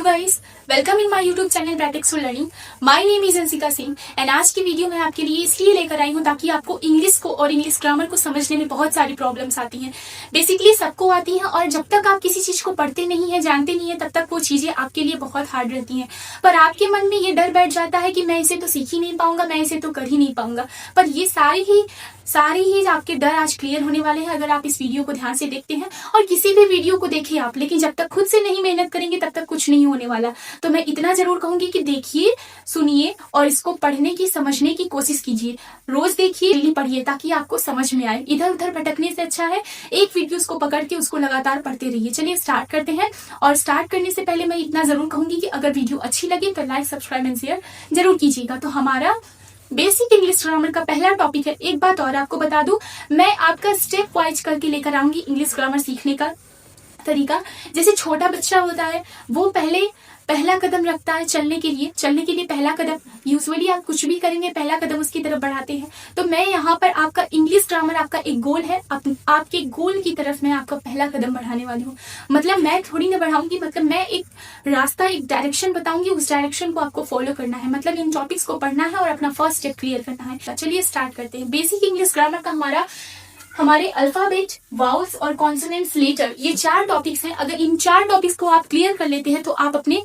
Guys, welcome in my YouTube channel practice for learning. My name is Anshika Singh and आज की video मैं आपके लिए इसलिए लेकर आई हूँ ताकि आपको इंग्लिश को और इंग्लिश ग्रामर को समझने में बहुत सारी प्रॉब्लम्स आती हैं। बेसिकली सबको आती हैं और जब तक आप किसी चीज को पढ़ते नहीं है, जानते नहीं है, तब तक वो चीजें आपके लिए बहुत हार्ड रहती हैं। पर आपके मन में ये डर बैठ जाता है कि मैं इसे तो सीख ही नहीं पाऊंगा, मैं इसे तो कर ही नहीं पाऊंगा। पर ये सारे ही आपके डर आज क्लियर होने वाले हैं अगर आप इस वीडियो को ध्यान से देखते हैं। और किसी भी वीडियो को देखिए आप, लेकिन जब तक खुद से नहीं मेहनत करेंगे तब तक कुछ नहीं होने वाला। तो मैं इतना जरूर कहूंगी कि देखिए, सुनिए और इसको पढ़ने की, समझने की कोशिश कीजिए। रोज देखिए, डेली पढ़िए ताकि आपको समझ में आए। इधर उधर भटकने से अच्छा है एक वीडियो को पकड़ के उसको लगातार पढ़ते रहिए। चलिए स्टार्ट करते हैं। और स्टार्ट करने से पहले मैं इतना जरूर कहूंगी कि अगर वीडियो अच्छी लगे तो लाइक, सब्सक्राइब एंड शेयर जरूर कीजिएगा। तो हमारा बेसिक इंग्लिश ग्रामर का पहला टॉपिक है। एक बात और आपको बता दूं, मैं आपका स्टेप वाइज करके लेकर आऊंगी इंग्लिश ग्रामर सीखने का तरीका। जैसे छोटा बच्चा होता है, वो पहला कदम रखता है चलने के लिए पहला कदम। यूजुअली आप कुछ भी करेंगे पहला कदम उसकी तरफ बढ़ाते हैं। तो मैं यहाँ पर आपका इंग्लिश ग्रामर, आपका एक गोल है, आपके गोल की तरफ मैं आपका पहला कदम बढ़ाने वाली हूँ। मतलब मैं थोड़ी ना बढ़ाऊंगी, मतलब मैं एक रास्ता, एक डायरेक्शन बताऊंगी, उस डायरेक्शन को आपको फॉलो करना है। मतलब इन टॉपिक्स को पढ़ना है और अपना फर्स्ट स्टेप क्लियर करना है। चलिए स्टार्ट करते हैं। बेसिक इंग्लिश ग्रामर का हमारे अल्फाबेट, वाउल्स और कॉन्सोनेंट्स, लेटर, ये 4 टॉपिक्स हैं। अगर इन 4 टॉपिक्स को आप क्लियर कर लेते हैं तो आप अपने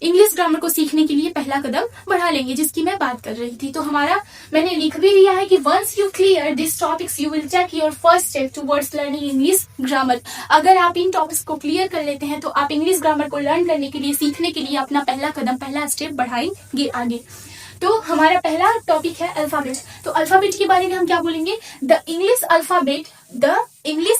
इंग्लिश ग्रामर को सीखने के लिए पहला कदम बढ़ा लेंगे, जिसकी मैं बात कर रही थी। तो मैंने लिख भी लिया है कि once you clear this topics you will take your first step towards learning English grammar. अगर आप इन टॉपिक्स को क्लियर कर लेते हैं तो आप इंग्लिश ग्रामर को लर्न करने के लिए, सीखने के लिए अपना पहला कदम, पहला स्टेप बढ़ाएंगे आगे। तो हमारा पहला टॉपिक है अल्फाबेट। तो अल्फाबेट के बारे में हम क्या बोलेंगे? The English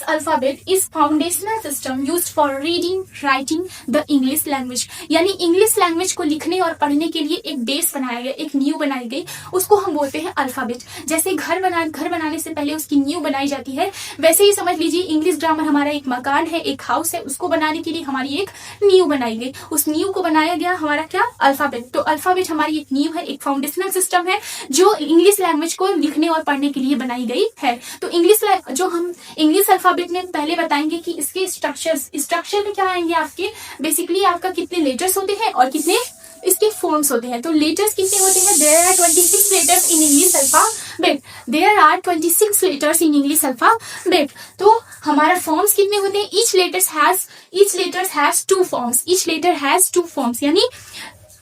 alphabet is foundational system used for reading, writing the English language. यानी इंग्लिश लैंग्वेज को लिखने और पढ़ने के लिए एक बेस बनाया गया, एक नींव बनाई गई, उसको हम बोलते हैं अल्फाबेट। जैसे घर बनाने से पहले उसकी नींव बनाई जाती है, वैसे ही समझ लीजिए इंग्लिश ग्रामर हमारा एक मकान है, एक हाउस है, उसको बनाने के लिए हमारी एक नींव बनाई गई। उस नींव को बनाया गया हमारा क्या? अल्फाबेट। तो अल्फाबेट हमारी एक नींव है, एक फाउंडेशनल सिस्टम है जो इंग्लिश लैंग्वेज को लिखने और पढ़ने के लिए बनाई गई है। तो इंग्लिश अल्फाबेट में पहले बताएंगे कि इसके स्ट्रक्चर में क्या आएंगे आपके। बेसिकली आपका कितने लेटर्स होते हैं और कितने इसके फॉर्म्स होते हैं। तो लेटर्स कितने होते हैं? There are 26 letters in English alphabet. तो हमारा फॉर्म्स कितने होते हैं? Each letter has two forms, यानी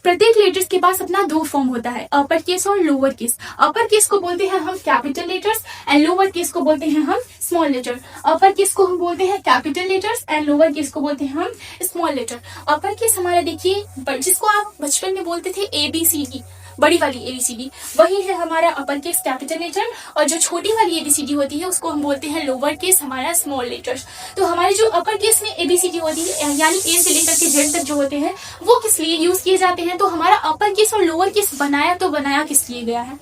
प्रत्येक लेटर्स के पास अपना 2 फॉर्म होता है, अपर केस और लोअर केस। अपर केस को बोलते हैं हम capital letters and lower case को बोलते हैं हम स्मॉल लेटर। अपर केस को हम बोलते हैं capital letters and lower case को बोलते हैं हम स्मॉल लेटर। अपर केस हमारा देखिए, जिसको आप बचपन में बोलते थे ABCD, बड़ी वाली ABCD, वही है हमारा अपर केस कैपिटल लेटर। और जो छोटी वाली ABCD होती है उसको हम बोलते हैं लोअर केस, हमारा स्मॉल लेटर्स। तो हमारे जो अपर केस में ABCD होती है, यानी A से लेकर के Z तक जो होते हैं, वो किस लिए यूज किए जाते हैं? तो हमारा अपर केस और लोअर केस बनाया किस लिए गया है,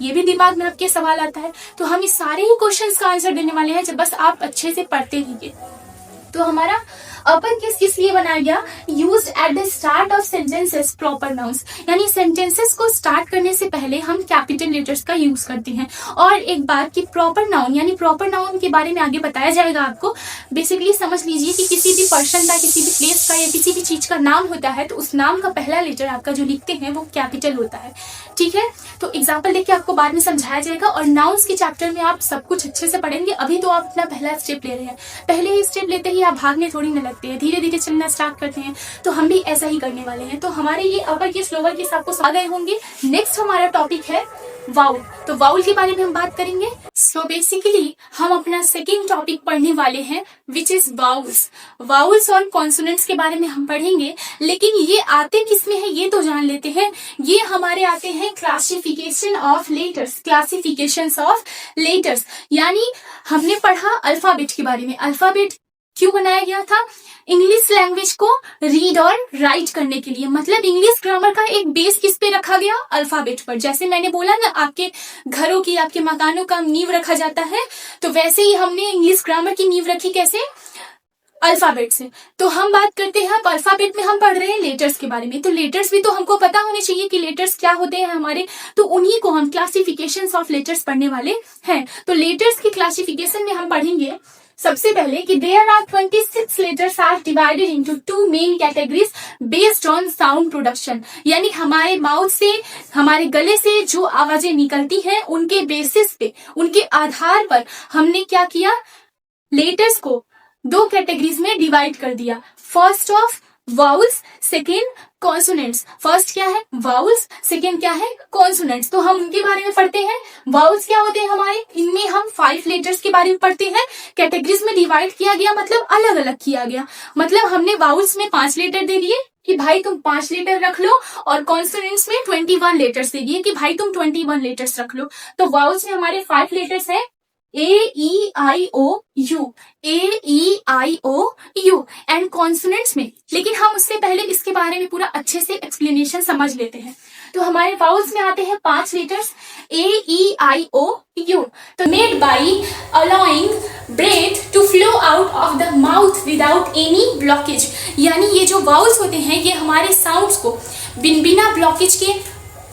ये भी दिमाग में आपके सवाल आता है। तो हम इस सारे ही क्वेश्चंस का आंसर देने वाले हैं जब बस आप अच्छे से पढ़ते रहिए। तो हमारा अपर केस किस लिए बनाया गया? Used at the start of sentences proper nouns, यानी सेंटेंसेस को स्टार्ट करने से पहले हम कैपिटल लेटर्स का यूज करते हैं। और एक बात कि प्रॉपर नाउन, यानी प्रॉपर नाउन के बारे में आगे बताया जाएगा आपको। बेसिकली समझ लीजिए कि किसी भी पर्सन का, किसी भी प्लेस का या किसी भी चीज का नाम होता है तो उस नाम का पहला लेटर आपका जो लिखते हैं वो कैपिटल होता है। ठीक है, तो एग्जाम्पल देख के आपको बाद में समझाया जाएगा। और नाउन्स के चैप्टर में आप सब कुछ अच्छे से पढ़ेंगे। अभी तो आप अपना पहला स्टेप ले रहे हैं, पहले ही स्टेप लेते ही आप भागने थोड़ी न लगते हैं, धीरे धीरे चलना स्टार्ट करते हैं। तो हम भी ऐसा ही करने वाले हैं। तो हमारे ये अपर केस, लोअर केस आपको आ गए होंगे। नेक्स्ट हमारा टॉपिक है वाउल। तो वाउल के बारे में हम बात करेंगे। सो बेसिकली हम अपना सेकेंड टॉपिक पढ़ने वाले हैं विच इज वाउल्स और कॉन्सोनेंट्स के बारे में हम पढ़ेंगे। लेकिन ये आते किसमें है ये तो जान लेते हैं। ये हमारे आते हैं क्लासिफिकेशन ऑफ लेटर्स। यानी हमने पढ़ा अल्फाबेट के बारे में। अल्फाबेट क्यों बनाया गया था? इंग्लिश लैंग्वेज को रीड और राइट करने के लिए। मतलब इंग्लिश ग्रामर का एक बेस किस पे रखा गया? अल्फाबेट पर। जैसे मैंने बोला ना, आपके घरों की, आपके मकानों का नींव रखा जाता है, तो वैसे ही हमने इंग्लिश ग्रामर की नींव रखी। कैसे? अल्फाबेट से। तो हम बात करते हैं, अब अल्फाबेट में हम पढ़ रहे हैं लेटर्स के बारे में। तो लेटर्स भी तो हमको पता होने चाहिए कि लेटर्स क्या होते हैं हमारे। तो उन्हीं को हम क्लासिफिकेशन ऑफ लेटर्स पढ़ने वाले हैं। तो लेटर्स की क्लासिफिकेशन में हम पढ़ेंगे सबसे पहले कि there are 26 letters are divided into 2 main categories based on sound production, यानी हमारे माउथ से, हमारे गले से जो आवाजें निकलती हैं उनके बेसिस पे, उनके आधार पर हमने क्या किया, लेटर्स को 2 कैटेगरीज में डिवाइड कर दिया। First of vowels, second consonants. First क्या है वाउल्स, सेकेंड क्या है कॉन्सोनेंट्स। तो हम उनके बारे में पढ़ते हैं। वाउल्स क्या होते हैं हमारे, इनमें हम 5 लेटर्स के बारे में पढ़ते हैं। कैटेगरीज में डिवाइड किया गया मतलब अलग अलग किया गया, मतलब हमने वाउल्स में 5 लेटर दे दिए कि भाई तुम 5 लेटर रख लो, और कॉन्सोनेंट्स में 21 लेटर्स दे दिए कि भाई तुम 21 लेटर्स रख लो। तो वाउल्स में हमारे 5 लेटर्स है A-E-I-O-U, A-E-I-O-U, एंड कॉन्सोनेंट्स में, लेकिन हम उससे पहले इसके बारे में पूरा अच्छे से एक्सप्लेनेशन समझ लेते हैं। तो हमारे वाउल्स में आते हैं 5 लेटर्स A-E-I-O-U। तो made by allowing breath to flow out of the mouth without any blockage, यानी ये जो वाउल्स होते हैं ये हमारे साउंड्स को बिना ब्लॉकेज के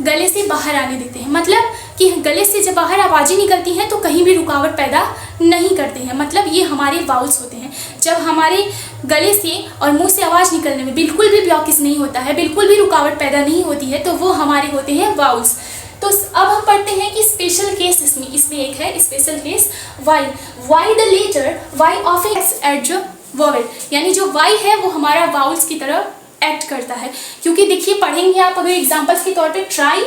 गले से बाहर आने देते हैं। मतलब कि गले से जब बाहर आवाजें निकलती हैं तो कहीं भी रुकावट पैदा नहीं करते हैं, मतलब ये हमारे वाउल्स होते हैं। जब हमारे गले से और मुंह से आवाज निकलने में बिल्कुल भी ब्लॉकेज नहीं होता है, बिल्कुल भी रुकावट पैदा नहीं होती है, तो वो हमारे होते हैं वाउल्स। तो अब हम पढ़ते हैं कि स्पेशल केस इसमें एक है special case Y the letter Y often at the vowel, यानी जो वाई है वो हमारा वाउल्स की तरह एक्ट करता है। क्योंकि देखिए पढ़ेंगे आप अगर एग्जांपल्स के तौर पे ट्राई,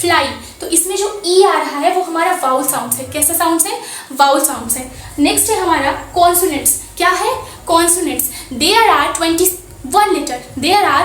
फ्लाई, तो इसमें जो ई आ रहा है वो हमारा वाउल साउंड है। कैसा साउंड है, वाउल साउंड है। नेक्स्ट है हमारा कॉन्सोनेंट्स। क्या है कॉन्सोनेंट्स, देयर आर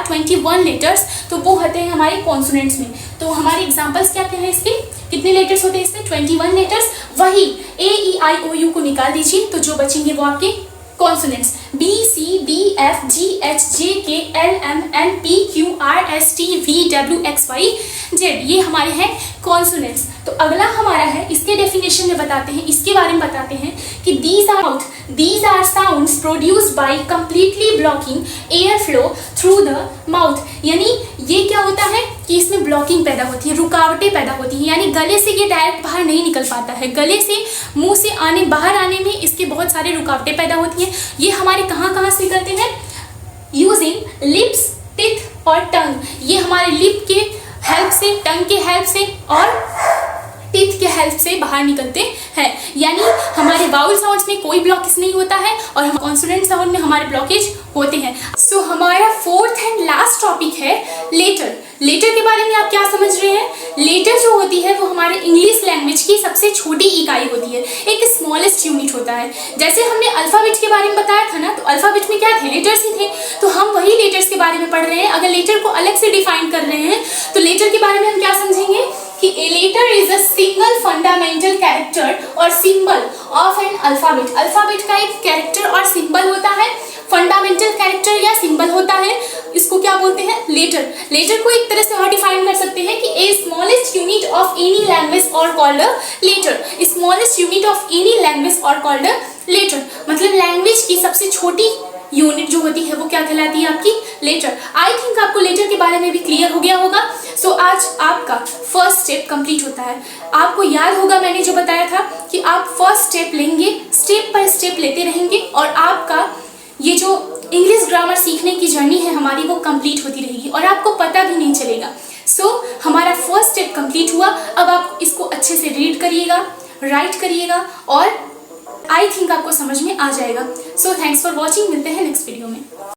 21 लेटर्स, तो वो होते हैं हमारे कॉन्सोनेंट्स में। तो हमारे एग्जांपल्स क्या क्या है इसके, कितने लेटर्स होते हैं इसमें 21 लेटर्स। वही A-E-I-O-U को निकाल दीजिए तो जो बचेंगे वो आपके कॉन्सोनेंट्स B-C-D-F-G-H-J-K-L-M-N-P-Q-R-S-T-V-W-X-Y-Z, ये हमारे हैं कॉन्सोनेंट्स। तो अगला हमारा है, इसके डेफिनेशन में बताते हैं, इसके बारे में बताते हैं कि these are sounds produced by completely blocking air flow through the mouth, यानी ये क्या होता है कि इसमें ब्लॉकिंग पैदा होती है, रुकावटें पैदा होती हैं, यानी गले से ये डायरेक्ट बाहर नहीं निकल पाता है, गले से मुंह से बाहर आने में इसके बहुत सारे रुकावटें पैदा होती हैं। ये हमारे कहाँ से निकलते हैं, यूजिंग लिप्स, टिथ और टंग। ये हमारे लिप के हेल्प से, टंग के हेल्प से और टीथ के हेल्प से बाहर निकलते हैं, यानी हमारे वाउल साउंड्स में कोई ब्लॉकेज नहीं होता है और हम कॉन्सोनेंट साउंड में हमारे ब्लॉकेज होते हैं। सो हमारा 4th एंड लास्ट टॉपिक है लेटर। लेटर के बारे में आप क्या समझ रहे हैं, लेटर जो होती है वो हमारे इंग्लिश लैंग्वेज की सबसे छोटी इकाई होती है, एक स्मॉलेस्ट यूनिट होता है। जैसे हमने अल्फाबेट के बारे में बताया था ना, तो अल्फाबेट में क्या थे, लेटर्स ही थे, तो हम वही लेटर्स के बारे में पढ़ रहे हैं। अगर लेटर को अलग से डिफाइन कर रहे हैं तो लेटर के बारे में हम क्या समझेंगे कि a letter is a single fundamental character और symbol of an alphabet। Alphabet का एक कैरेक्टर और सिंबल होता है, फंडामेंटल कैरेक्टर या सिंबल होता है, इसको क्या बोलते हैं, लेटर। लेटर को एक तरह से और डिफाइन कर सकते हैं कि a smallest unit of any language or called a letter, smallest unit of any language or called a letter, मतलब लैंग्वेज की सबसे छोटी यूनिट जो होती है वो क्या कहलाती है, आपकी लेटर। आई थिंक आपको लेटर के बारे में भी क्लियर हो गया होगा। सो आज आपका फर्स्ट स्टेप कंप्लीट होता है। आपको याद होगा मैंने जो बताया था कि आप फर्स्ट स्टेप लेंगे, स्टेप बाय स्टेप लेते रहेंगे और आपका ये जो इंग्लिश ग्रामर सीखने की जर्नी है हमारी वो कंप्लीट होती रहेगी और आपको पता भी नहीं चलेगा। सो हमारा फर्स्ट स्टेप कंप्लीट हुआ। अब आप इसको अच्छे से रीड करिएगा, राइट करिएगा और आई थिंक आपको समझ में आ जाएगा। सो थैंक्स फॉर वॉचिंग, मिलते हैं नेक्स्ट वीडियो में।